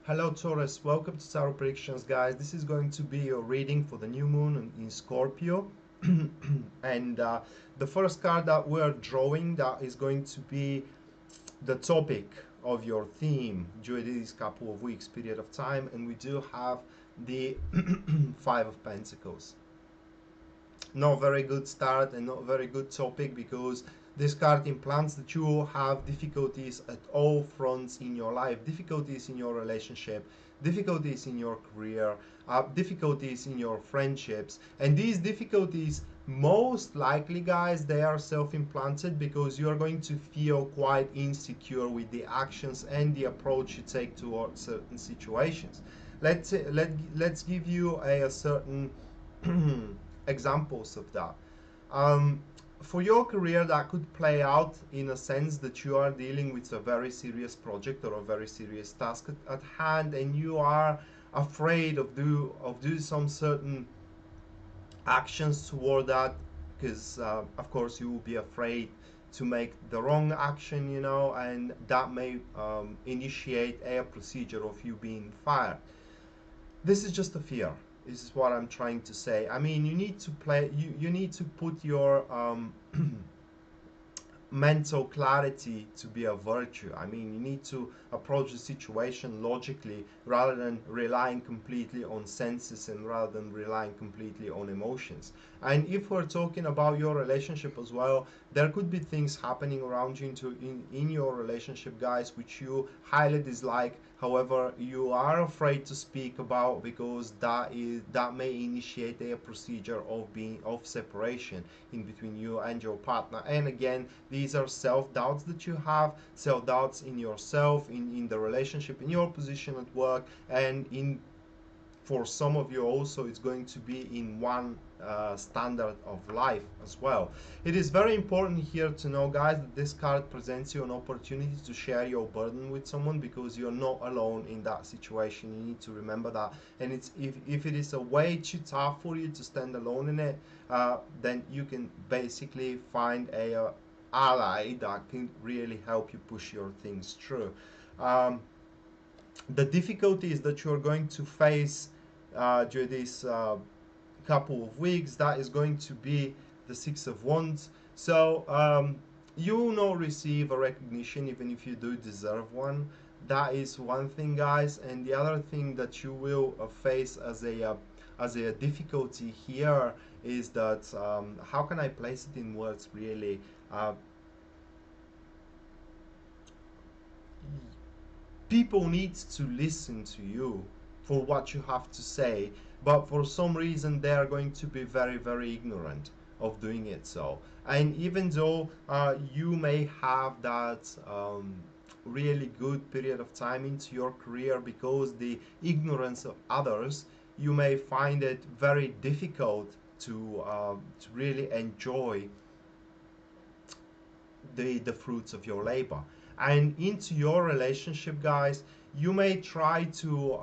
Hello Taurus, welcome to Tarot Predictions, guys. This is going to be your reading for the new moon in Scorpio. And the first card that we're drawing, that is going to be the topic of your theme during this couple of weeks period of time, and we do have the Five of Pentacles. Not very good start and not very good topic, because this card implants that you have difficulties at all fronts in your life, difficulties in your relationship, difficulties in your career, difficulties in your friendships. And these difficulties, most likely, guys, they are self-implanted, because you are going to feel quite insecure with the actions and the approach you take towards certain situations. Let's give you a certain examples of that. Um, for your career, that could play out in a sense that you are dealing with a very serious project or a very serious task at hand, and you are afraid of do some certain actions toward that, because of course you will be afraid to make the wrong action, and that may initiate a procedure of you being fired. This is just a fear. This is what I'm trying to say. I mean, you need to you need to put your mental clarity to be a virtue. I mean, you need to approach the situation logically, rather than relying completely on senses and rather than relying completely on emotions. And if we're talking about your relationship as well, there could be things happening around you in your relationship, guys, which you highly dislike. However, you are afraid to speak about, because that may initiate a procedure of separation in between you and your partner. And again, these are self-doubts that you have, self-doubts in yourself, in the relationship, in your position at work, and in for some of you also it's going to be in one standard of life as well. It is very important here to know, guys, that this card presents you an opportunity to share your burden with someone, because you're not alone in that situation. You need to remember that. And it's if it is a way too tough for you to stand alone in it, then you can basically find a ally that can really help you push your things through. The difficulties that you're going to face during this couple of weeks, that is going to be the Six of Wands. So you will not receive a recognition even if you do deserve one. That is one thing, guys. And the other thing that you will face as a difficulty here is that, how can I place it in words really? People need to listen to you for what you have to say, but for some reason they are going to be very, very ignorant of doing it. So, and even though you may have that really good period of time into your career, because the ignorance of others, you may find it very difficult to really enjoy the fruits of your labor. And into your relationship, guys, you may try to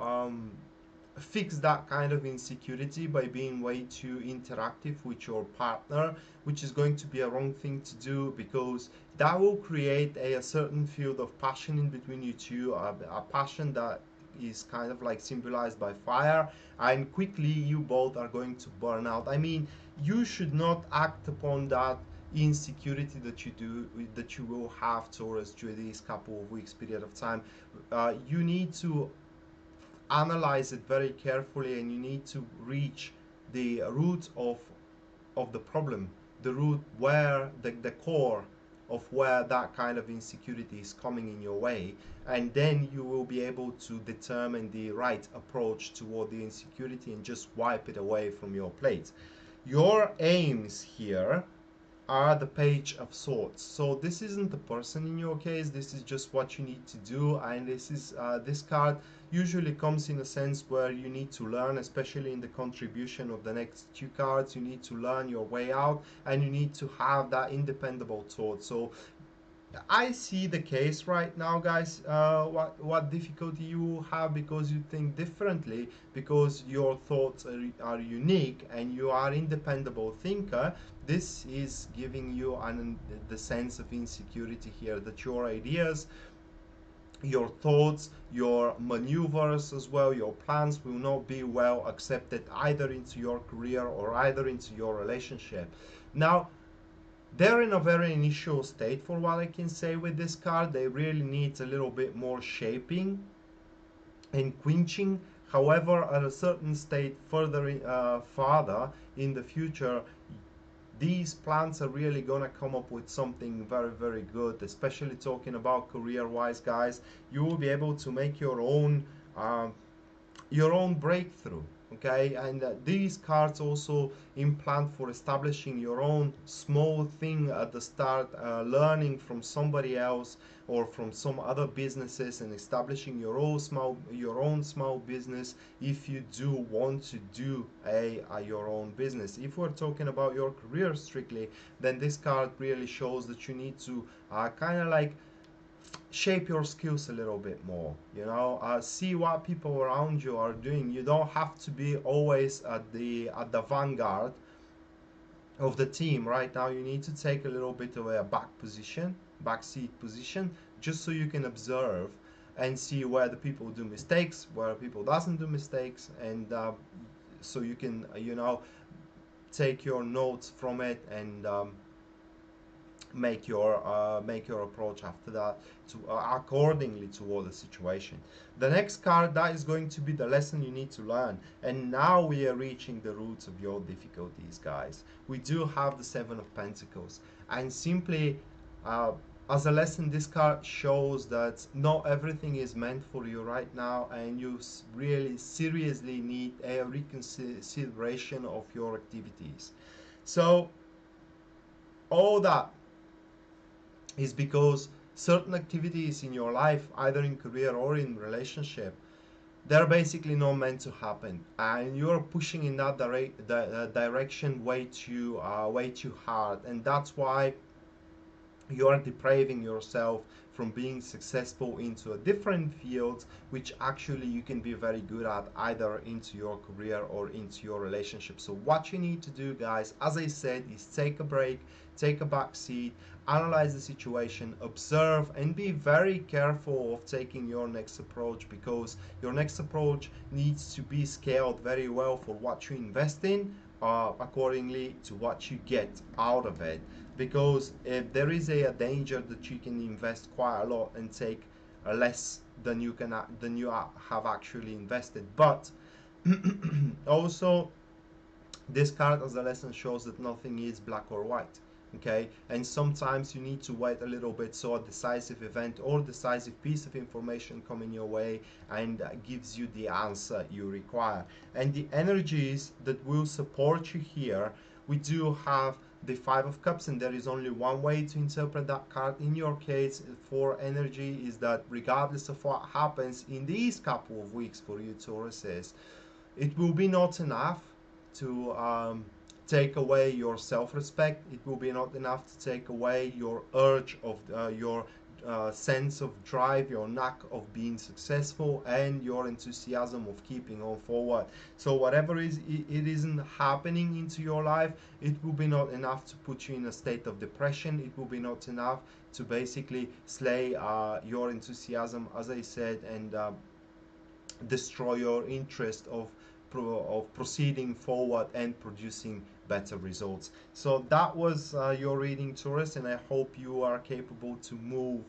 fix that kind of insecurity by being way too interactive with your partner, which is going to be a wrong thing to do, because that will create a certain field of passion in between you two, a passion that is kind of like symbolized by fire, and quickly you both are going to burn out. I mean, you should not act upon that insecurity that you will have towards during this couple of weeks period of time. You need to analyze it very carefully, and you need to reach the root of the problem, the root where the core of where that kind of insecurity is coming in your way, and then you will be able to determine the right approach toward the insecurity and just wipe it away from your plate. Your aims here are the Page of Swords. So this isn't the person in your case, this is just what you need to do. And this card usually comes in a sense where you need to learn, especially in the contribution of the next two cards. You need to learn your way out, and you need to have that independable thought. So I see the case right now, guys, what difficulty you have, because you think differently, because your thoughts are unique and you are independable thinker. This is giving you the sense of insecurity here, that your ideas your thoughts, your maneuvers as well, your plans will not be well accepted either into your career or either into your relationship. Now, they're in a very initial state for what I can say with this card. They really need a little bit more shaping and quenching. However, at a certain state farther in the future, these plants are really gonna come up with something very, very good. Especially talking about career-wise, guys, you will be able to make um, your own breakthrough. Okay, and these cards also implant for establishing your own small thing at the start, learning from somebody else or from some other businesses, and establishing your own small business if you do want to do a your own business. If we're talking about your career strictly, then this card really shows that you need to kind of like shape your skills a little bit more, see what people around you are doing. You don't have to be always at the vanguard of the team. Right now you need to take a little bit of a back seat position, just so you can observe and see where the people do mistakes, where people doesn't do mistakes, and so you can take your notes from it, and make your approach after that to accordingly toward the situation. The next card, that is going to be the lesson you need to learn. And now we are reaching the roots of your difficulties, guys. We do have the Seven of Pentacles, and simply uh, as a lesson, this card shows that not everything is meant for you right now, and you really seriously need a reconsideration of your activities. So all that is because certain activities in your life, either in career or in relationship, they're basically not meant to happen, and you're pushing in that direction way too hard, and that's why you are depriving yourself from being successful into a different field, which actually you can be very good at, either into your career or into your relationship. So what you need to do, guys, as I said, is take a break, take a back seat, analyze the situation, observe, and be very careful of taking your next approach, because your next approach needs to be scaled very well for what you invest in, accordingly to what you get out of it. Because if there is a danger that you can invest quite a lot and take less than you have actually invested. But also, this card as a lesson shows that nothing is black or white. Okay, and sometimes you need to wait a little bit, so a decisive event or decisive piece of information coming your way and gives you the answer you require. And the energies that will support you here, we do have the Five of Cups, and there is only one way to interpret that card. In your case, for energy, is that regardless of what happens in these couple of weeks for you Tauruses, it will be not enough to take away your self-respect. It will be not enough to take away your urge of your sense of drive, your knack of being successful, and your enthusiasm of keeping on forward. So whatever it isn't happening into your life, it will be not enough to put you in a state of depression. It will be not enough to basically slay your enthusiasm, as I said, and destroy your interest of proceeding forward and producing better results. So that was your reading, Taurus, and I hope you are capable to move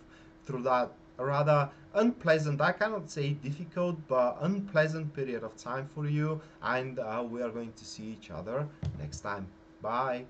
through that rather unpleasant, I cannot say difficult, but unpleasant period of time for you. And we are going to see each other next time. Bye.